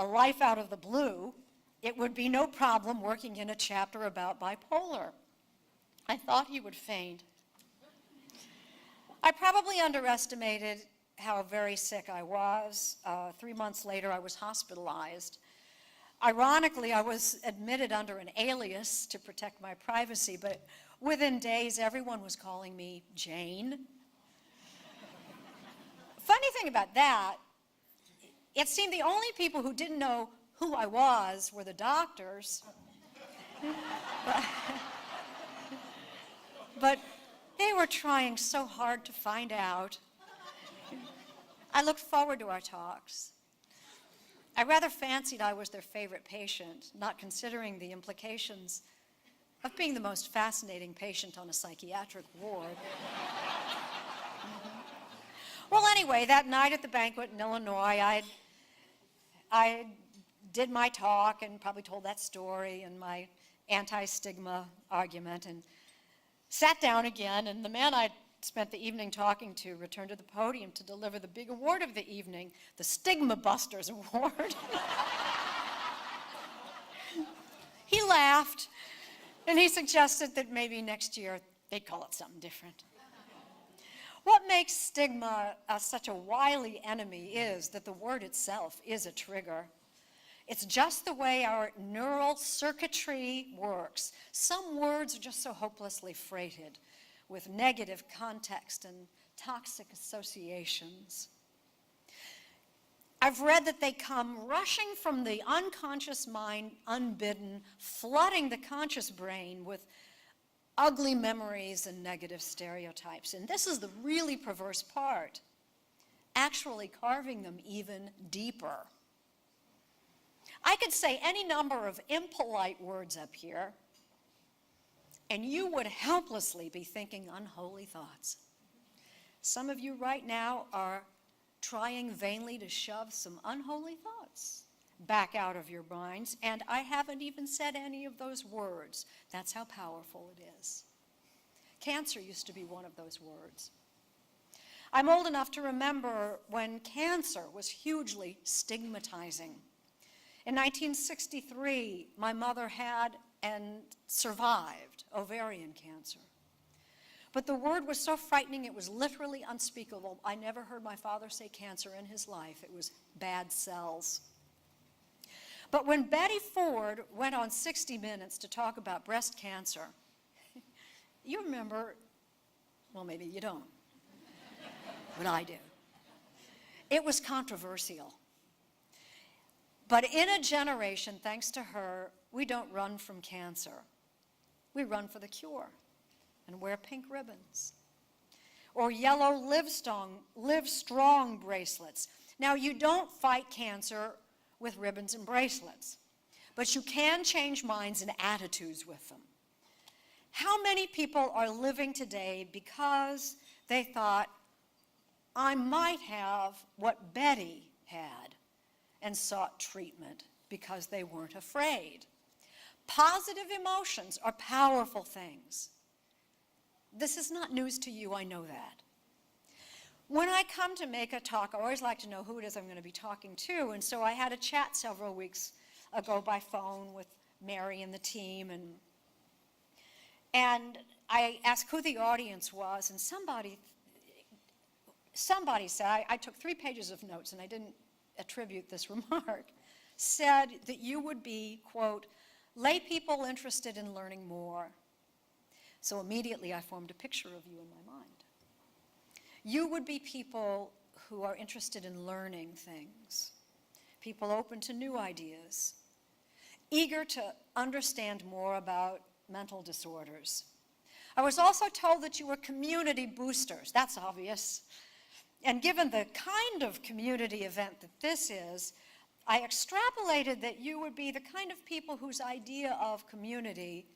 a life out of the blue, it would be no problem working in a chapter about bipolar. I thought he would faint. I probably underestimated how very sick I was. 3 months later, I was hospitalized. Ironically, I was admitted under an alias to protect my privacy, but within days, everyone was calling me Jane. Funny thing about that, it seemed the only people who didn't know who I was were the doctors. But they were trying so hard to find out. I looked forward to our talks. I rather fancied I was their favorite patient, not considering the implications of being the most fascinating patient on a psychiatric ward. Well, anyway, that night at the banquet in Illinois, I did my talk and probably told that story and my anti-stigma argument and sat down again, and the man I'd spent the evening talking to returned to the podium to deliver the big award of the evening, the Stigma Busters Award. He laughed, and he suggested that maybe next year they'd call it something different. What makes stigma such a wily enemy is that the word itself is a trigger. It's just the way our neural circuitry works. Some words are just so hopelessly freighted with negative context and toxic associations. I've read that they come rushing from the unconscious mind unbidden, flooding the conscious brain with ugly memories and negative stereotypes. And this is the really perverse part, actually carving them even deeper. I could say any number of impolite words up here, and you would helplessly be thinking unholy thoughts. Some of you right now are trying vainly to shove some unholy thoughts back out of your minds, and I haven't even said any of those words. That's how powerful it is. Cancer used to be one of those words. I'm old enough to remember when cancer was hugely stigmatizing. In 1963, my mother had and survived ovarian cancer. But the word was so frightening, it was literally unspeakable. I never heard my father say cancer in his life. It was bad cells. But when Betty Ford went on 60 Minutes to talk about breast cancer, you remember, well, maybe you don't, but I do. It was controversial. But in a generation, thanks to her, we don't run from cancer. We run for the cure and wear pink ribbons. Or yellow Live Strong bracelets. Now, you don't fight cancer with ribbons and bracelets, but you can change minds and attitudes with them. How many people are living today because they thought, I might have what Betty had, and sought treatment because they weren't afraid? Positive emotions are powerful things. This is not news to you, I know that. When I come to make a talk, I always like to know who it is I'm going to be talking to, and so I had a chat several weeks ago by phone with Mary and the team, and I asked who the audience was, and somebody said, I took 3 pages of notes, and I didn't attribute this remark, said that you would be, quote, lay people interested in learning more. So immediately I formed a picture of you in my mind. You would be people who are interested in learning things, people open to new ideas, eager to understand more about mental disorders. I was also told that you were community boosters. That's obvious. And given the kind of community event that this is, I extrapolated that you would be the kind of people whose idea of community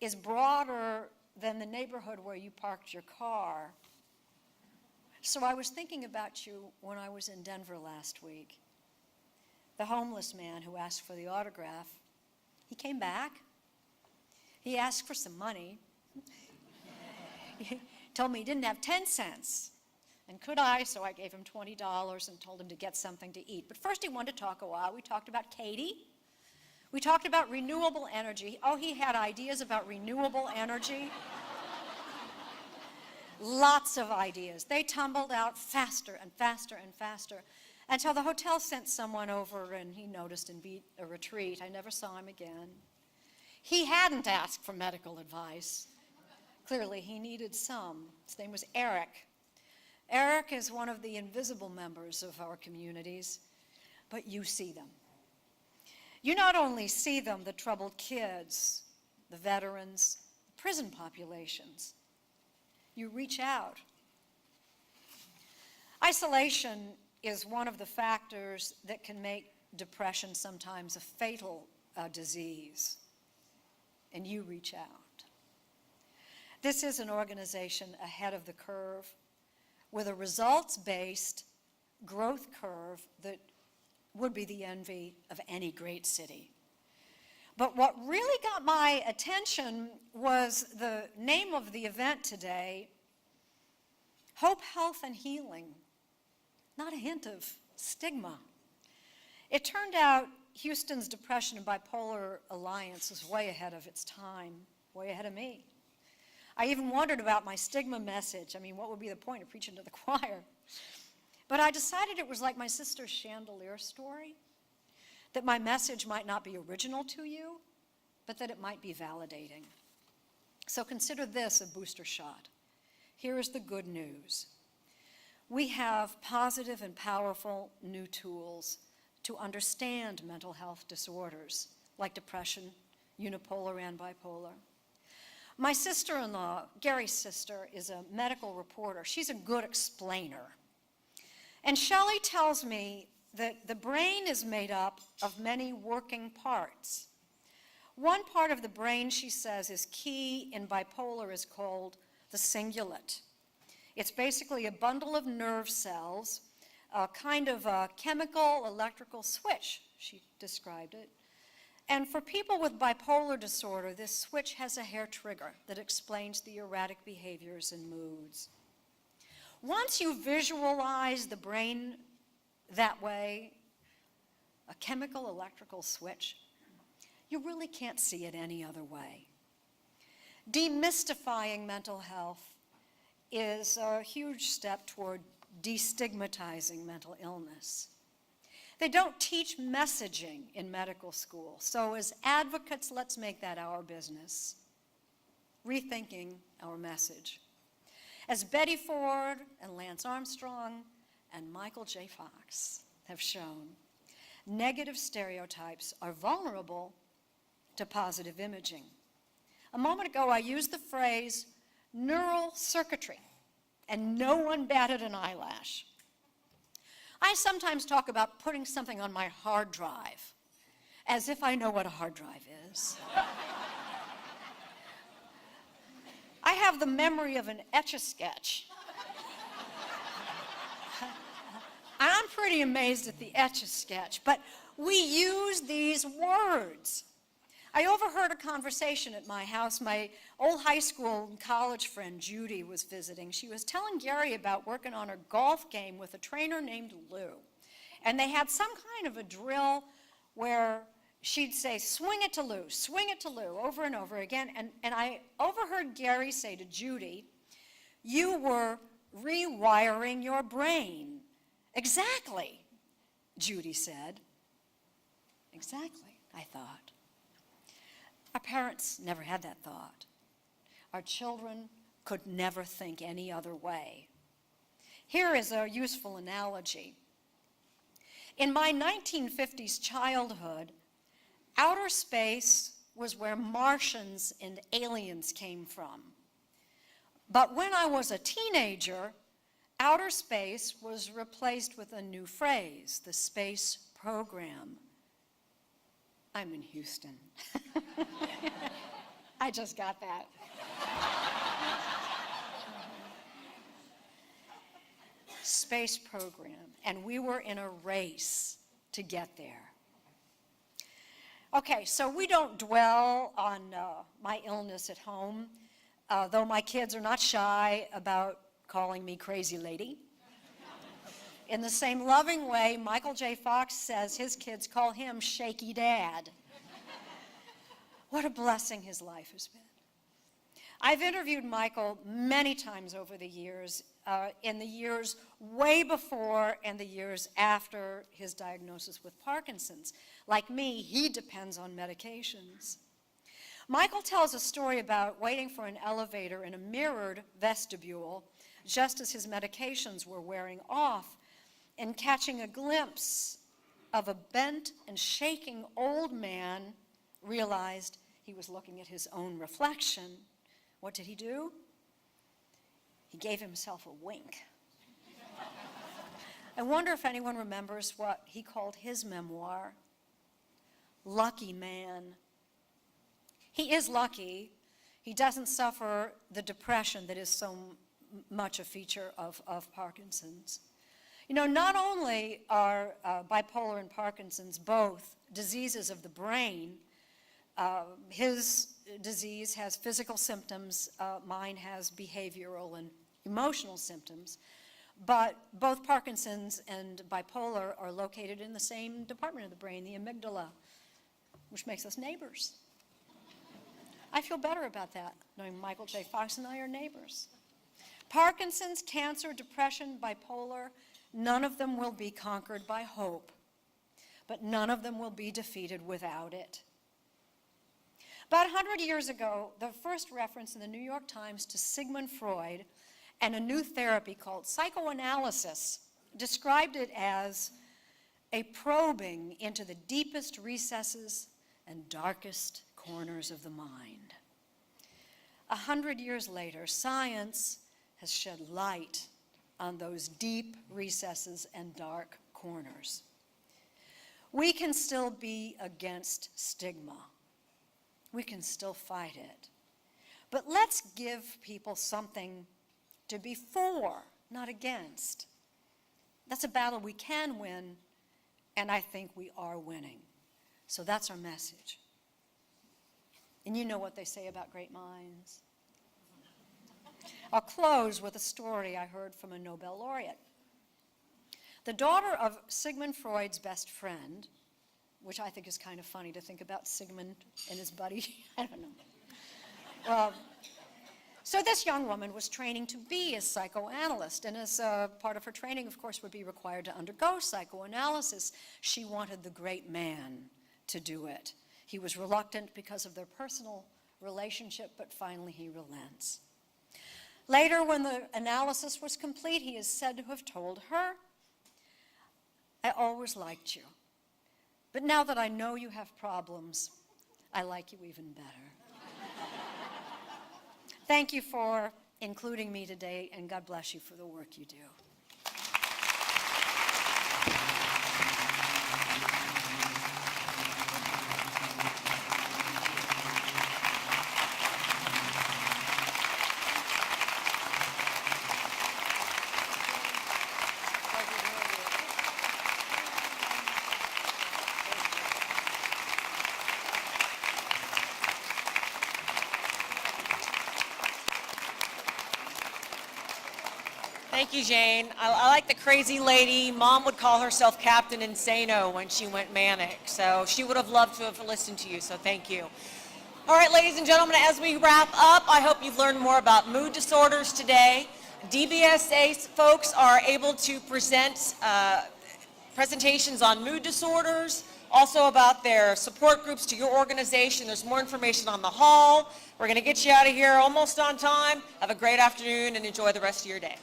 is broader than the neighborhood where you parked your car. So I was thinking about you when I was in Denver last week. The homeless man who asked for the autograph, he came back. He asked for some money. He told me he didn't have 10 cents. And could I? So I gave him $20 and told him to get something to eat. But first he wanted to talk a while. We talked about Katie. We talked about renewable energy. Oh, he had ideas about renewable energy. Lots of ideas. They tumbled out faster and faster and faster until the hotel sent someone over and he noticed and beat a retreat. I never saw him again. He hadn't asked for medical advice. Clearly, he needed some. His name was Eric. Eric is one of the invisible members of our communities, but you see them. You not only see them, the troubled kids, the veterans, the prison populations. You reach out. Isolation is one of the factors that can make depression sometimes a fatal disease, and you reach out. This is an organization ahead of the curve with a results-based growth curve that would be the envy of any great city. But what really got my attention was the name of the event today, Hope, Health, and Healing. Not a hint of stigma. It turned out Houston's Depression Bipolar Alliance was way ahead of its time, way ahead of me. I even wondered about my stigma message. I mean, what would be the point of preaching to the choir? But I decided it was like my sister's chandelier story, that my message might not be original to you, but that it might be validating. So consider this a booster shot. Here is the good news. We have positive and powerful new tools to understand mental health disorders like depression, unipolar and bipolar. My sister-in-law, Gary's sister, is a medical reporter. She's a good explainer. And Shelley tells me that the brain is made up of many working parts. One part of the brain, she says, is key in bipolar is called the cingulate. It's basically a bundle of nerve cells, a kind of a chemical electrical switch, she described it. And for people with bipolar disorder, this switch has a hair trigger that explains the erratic behaviors and moods. Once you visualize the brain that way, a chemical electrical switch, you really can't see it any other way. Demystifying mental health is a huge step toward destigmatizing mental illness. They don't teach messaging in medical school, so as advocates, let's make that our business, rethinking our message. As Betty Ford and Lance Armstrong and Michael J. Fox have shown, negative stereotypes are vulnerable to positive imaging. A moment ago, I used the phrase neural circuitry, and no one batted an eyelash. I sometimes talk about putting something on my hard drive, as if I know what a hard drive is. I have the memory of an Etch-a-Sketch. I'm pretty amazed at the Etch-a-Sketch, but we use these words. I overheard a conversation at my house. My old high school and college friend Judy was visiting. She was telling Gary about working on a golf game with a trainer named Lou. And they had some kind of a drill where she'd say, swing it to Lou, over and over again. And I overheard Gary say to Judy, you were rewiring your brain. Exactly, Judy said. Exactly, I thought. Our parents never had that thought. Our children could never think any other way. Here is a useful analogy. In my 1950s childhood, outer space was where Martians and aliens came from. But when I was a teenager, outer space was replaced with a new phrase, the space program. I'm in Houston. I just got that. Space program, and we were in a race to get there. Okay, so we don't dwell on my illness at home, though my kids are not shy about calling me crazy lady. In the same loving way, Michael J. Fox says his kids call him Shaky Dad. What a blessing his life has been. I've interviewed Michael many times over the years, in the years way before and the years after his diagnosis with Parkinson's. Like me, he depends on medications. Michael tells a story about waiting for an elevator in a mirrored vestibule just as his medications were wearing off, and catching a glimpse of a bent and shaking old man, realized he was looking at his own reflection. What did he do? He gave himself a wink. I wonder if anyone remembers what he called his memoir, Lucky Man. He is lucky. He doesn't suffer the depression that is so much a feature of Parkinson's. You know, not only are bipolar and Parkinson's both diseases of the brain, his disease has physical symptoms, mine has behavioral and emotional symptoms, but both Parkinson's and bipolar are located in the same department of the brain, the amygdala, which makes us neighbors. I feel better about that, knowing Michael J. Fox and I are neighbors. Parkinson's, cancer, depression, bipolar, none of them will be conquered by hope, but none of them will be defeated without it. About 100 years ago, the first reference in the New York Times to Sigmund Freud and a new therapy called psychoanalysis described it as a probing into the deepest recesses and darkest corners of the mind. 100 years later, science has shed light on those deep recesses and dark corners. We can still be against stigma. We can still fight it. But let's give people something to be for, not against. That's a battle we can win, and I think we are winning. So that's our message. And you know what they say about great minds. I'll close with a story I heard from a Nobel laureate. The daughter of Sigmund Freud's best friend, which I think is kind of funny to think about Sigmund and his buddy, I don't know. So this young woman was training to be a psychoanalyst, and as part of her training, of course, would be required to undergo psychoanalysis. She wanted the great man to do it. He was reluctant because of their personal relationship, but finally he relents. Later, when the analysis was complete, he is said to have told her, "I always liked you, but now that I know you have problems, I like you even better." Thank you for including me today, and God bless you for the work you do. Thank you, Jane. I like the crazy lady. Mom would call herself Captain Insano when she went manic, so she would have loved to have listened to you, so thank you. All right, ladies and gentlemen, as we wrap up, I hope you've learned more about mood disorders today. DBSA folks are able to present presentations on mood disorders, also about their support groups to your organization. There's more information on the hall. We're going to get you out of here almost on time. Have a great afternoon and enjoy the rest of your day.